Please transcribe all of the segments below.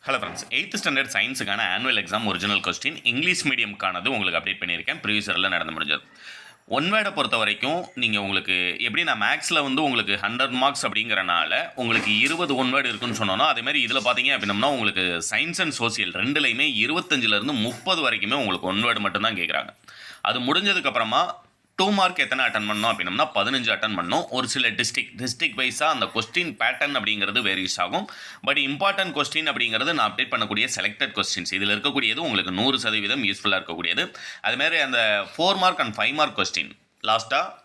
Hello friends, 8th standard சயின்ஸுக்கான annual exam original question English மீடியம்க்கானது உங்களுக்கு அப்டேட் பண்ணியிருக்கேன். ப்ரீவியஸ் இயரில் நடந்து முடிஞ்சது. ஒன் வேர்டை பொறுத்த வரைக்கும் நீங்கள் உங்களுக்கு எப்படி நான் மேக்ஸில் வந்து உங்களுக்கு 100 மார்க்ஸ் அப்படிங்கிறனால உங்களுக்கு 20 ஒன் வேர்டு இருக்குன்னு சொன்னோன்னா, அதேமாதிரி இதில் பார்த்தீங்க அப்படின்னம்னா உங்களுக்கு சயின்ஸ் அண்ட் சோசியல் ரெண்டுலையுமே 25லேருந்து 30 வரைக்குமே உங்களுக்கு ஒன் வேர்டு மட்டும்தான் கேட்குறாங்க. அது முடிஞ்சதுக்கப்புறமா 2 மார்க் எத்தனை அட்டன் பண்ணணும் அப்படின்னம்னா 15 அட்டன் பண்ணணும். ஒரு சில டிஸ்ட்ரிக்ட் வைஸாக அந்த கொஸ்டின் பேட்டர்ன் அப்படிங்கிறது வேரியஸ் ஆகும். பட் இம்பார்ட்டன்ட் கொஸ்டின் அப்படிங்கிறது நான் அப்டேட் பண்ணக்கூடிய செலக்டட் கொஸ்டின்ஸ். இதில் இருக்கக்கூடியது உங்களுக்கு 100% யூஸ்ஃபுல்லாக இருக்கக்கூடியது. அதுமாதிரி அந்த 4 மார்க் அண்ட் 5 மார்க் கொஸ்டின் லாஸ்ட்டாக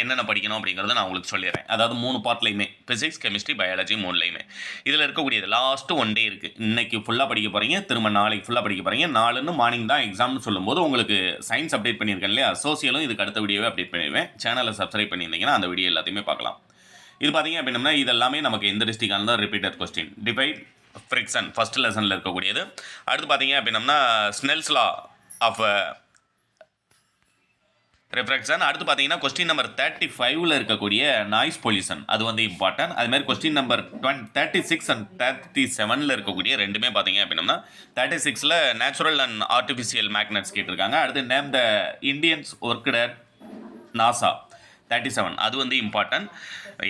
என்னென்ன படிக்கணும் அப்படிங்கிறத நான் உங்களுக்கு சொல்லிடுறேன். அதாவது 3 பார்ட்லையுமே ஃபிசிக்ஸ், கெமிஸ்ட்ரி, பயாலஜி 3லையுமே இதில் இருக்கக்கூடியது லாஸ்ட்டு ஒன் டே இருக்குது. இன்றைக்கி ஃபுல்லாக படிக்க போகிறீங்க, திரும்ப நாளைக்கு ஃபுல்லாக படிக்க போகிறீங்க. நாலுன்னு மார்னிங் தான் எக்ஸாம்னு சொல்லும்போது உங்களுக்கு சயின்ஸ் அப்டேட் பண்ணியிருக்கேன் இல்லையா, சோசியலும் இதுக்கு அடுத்த வீடியோவே அப்டேட் பண்ணிடுவேன். சேனலை சப்ஸ்கிரைப் பண்ணியிருந்தீங்கன்னா அந்த வீடியோ எல்லாத்தையுமே பார்க்கலாம். இது பார்த்தீங்க அப்படின்னா இதெல்லாமே நமக்கு எந்த டிஸ்ட்ரிக்டாக தான் repeated question. Divide, friction first லெசனில் இருக்கக்கூடியது. அடுத்து பார்த்தீங்க அப்படின்னா ஸ்னெல்ஸ் லா ஆஃப் ரெஃப்ராக்ஷன். அடுத்து பார்த்தீங்கன்னா கொஸ்டின் நம்பர் 35ல் இருக்கக்கூடிய நாய்ஸ் பொல்யூஷன், அது வந்து இம்பார்ட்டன்ட். அதுமாதிரி கொஸ்டின் நம்பர் 36 அண்ட் 37ல் இருக்கக்கூடிய ரெண்டுமே பார்த்தீங்க அப்படின்னா 36ல் நேச்சுரல் அண்ட் ஆர்டிஃபிஷியல் மேக்னெட்ஸ் கேட்டிருக்காங்க. அடுத்து name the Indians worked at NASA 37, அது வந்து இம்பார்ட்டன்ட்.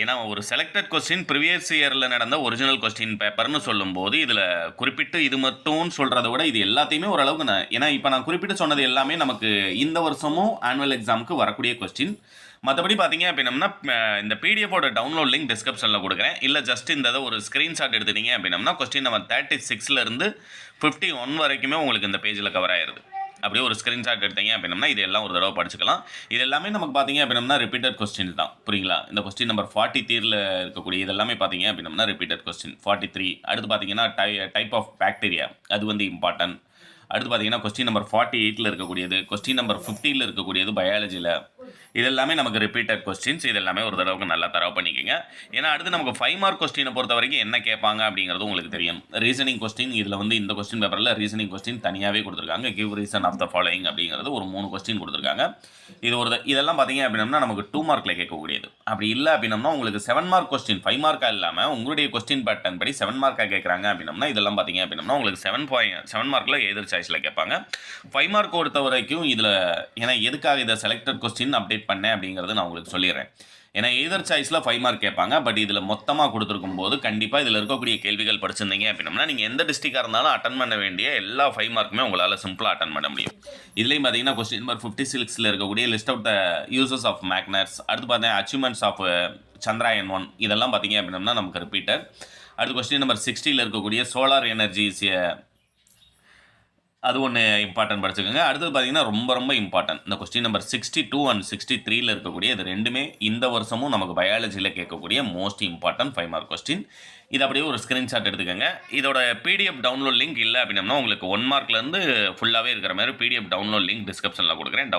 ஏன்னா ஒரு செலக்டட் கொஸ்டின் ப்ரீவியஸ் இயரில் நடந்த ஒரிஜினல் கொஸ்டின் பேப்பர்னு சொல்லும்போது இதில் குறிப்பிட்டு இது மட்டும் சொல்கிறத விட இது எல்லாத்தையுமே ஓரளவுக்கு ஏன்னா இப்போ நான் குறிப்பிட்டு சொன்னது எல்லாமே நமக்கு இந்த வருஷமும் ஆனுவல் எக்ஸாமுக்கு வரக்கூடிய கொஸ்டின். மற்றபடி பார்த்தீங்க அப்படின்னம்னா இந்த பிடிஎஃபோட டவுன்லோட் லிங்க் டிஸ்கிரிப்ஷனில் கொடுக்குறேன். இல்லை ஜஸ்ட் இந்த ஒரு ஸ்க்ரீன்ஷாட் எடுத்துட்டீங்க அப்படின்னம்னா கொஸ்டின் நம்பர் 36லேருந்து 51 வரைக்குமே உங்களுக்கு இந்த பேஜில் கவர் ஆயிடுது. அப்படியே ஒரு ஸ்க்ரீன்ஷாட் எடுத்தீங்க அப்படின்னா இது எல்லாம் ஒரு தடவை படிச்சுக்கலாம். இது எல்லாமே நமக்கு பார்த்தீங்க அப்படின்னா ரிப்பீட்டட் கொஸ்டின் தான், புரியுங்களா? இந்த கொஸ்டின் நம்பர் 43ல் இருக்கக்கூடிய இது எல்லாமே பார்த்தீங்க அப்படின்னா ரிப்பீட்டட் கொஸ்டின். 43 அடுத்து பார்த்தீங்கன்னா டைப் ஆஃப் பாக்டீரியா, அது வந்து இம்பார்ட்டன்ட். அடுத்து பார்த்தீங்கன்னா கொஸ்டின் நம்பர் 48ல் இருக்கக்கூடியது, கொஸ்டின் நம்பர் 50ல் இருக்கக்கூடியது பயாலஜியில். இது எல்லாமே நமக்கு ரிப்பீட்டட் கொஸ்டின்ஸ். இது எல்லாமே ஒரு தடவைக்கு நல்லா தரவு பண்ணிக்கோங்க. ஏன்னா அடுத்து நமக்கு 5 மார்க் கொஸ்டினை பொறுத்த வரைக்கும் என்ன கேட்பாங்க அப்படிங்கிறது உங்களுக்கு தெரியும். ரீசனிங் கொஸ்டின் இதில் வந்து இந்த கொஸ்டின் பேப்பரில் ரீசனிங் கொஸ்டின் தனியாகவே கொடுத்துருக்காங்க. Give reason of the following அப்படிங்கிறது ஒரு 3 கொஸ்டின் கொடுத்துருக்காங்க. இதெல்லாம் பார்த்தீங்க அப்படின்னா நமக்கு 2 மார்க்கில் கேட்கக்கூடியது. அப்படி இல்லை அப்படின்னம்னா உங்களுக்கு 7 மார்க் கொஸ்டின் 5 மார்க்காக இல்லாமல் உங்களுடைய கொஸ்டின் பேட்டர்ன் படி 7 மார்க்காக கேட்குறாங்க அப்படின்னம்னா இதெல்லாம் பார்த்தீங்க அப்படின்னா உங்களுக்கு 7 மார்க்கில் எதிர் சாய்ஸில் கேட்பாங்க. 5 மார்க் பொறுத்த வரைக்கும் இதில் ஏன்னா எதுக்காக இதை செலக்டட் கொஸ்டின் அப்டேட் பண்ணேன் அப்படிங்கிறது நான் உங்களுக்கு சொல்லிடுறேன். ஏன்னா எதர் சாய்ஸில் 5 மார்க் கேட்பாங்க. பட் இதில் மொத்தமாக கொடுத்துருக்கும் போது கண்டிப்பாக இதில் இருக்கக்கூடிய கேள்விகள் படிச்சிருந்தீங்க அப்படின்னா நீங்கள் எந்த டிஸ்ட்ரிக்டாக இருந்தாலும் அட்டன் பண்ண வேண்டிய எல்லா 5 மார்க்குமே உங்களால் சிம்பிளாக அட்டன் பண்ண முடியும். இதுலேயும் பார்த்தீங்கன்னா கொஸ்டின் நம்பர் 56ல் இருக்கக்கூடிய list out the uses of magnets, அடுத்து பார்த்தீங்கன்னா அச்சீவ்மெண்ட்ஸ் ஆஃப் சந்திராயன் 1, இதெல்லாம் பார்த்தீங்க அப்படின்னா நமக்கு ரிப்பீட்டட். அடுத்து கொஸ்டின் நம்பர் 60ல் இருக்கக்கூடிய சோலார் எனர்ஜிஸ், அது ஒன்று இம்பார்ட்டன்ட் படிச்சுக்கோங்க. அடுத்தது பார்த்தீங்கன்னா ரொம்ப இம்பார்ட்டன்ட் இந்த கொஸ்டின் நம்பர் 62 அண்ட் 63ல் இருக்கக்கூடிய இது ரெண்டுமே இந்த வருஷமும் நமக்கு பயாலஜியில் கேட்கக்கூடிய மோஸ்ட் இம்பார்ட்டன்ட் 5 மார்க் கொஸ்டின். இது அப்படியே ஒரு ஸ்க்ரீன்ஷாட் எடுத்துக்கோங்க. இதோட பிடிஎஃப் டவுன்லோட் லிங்க் இல்லை அப்படின்னா உங்களுக்கு 1 மார்க்லேருந்து ஃபுல்லாகவே இருக்கிற மாதிரி பிடிஎஃப் டவுன்லோட் லிங்க் டிஸ்கிரிப்ஷனில் கொடுக்குறேன்.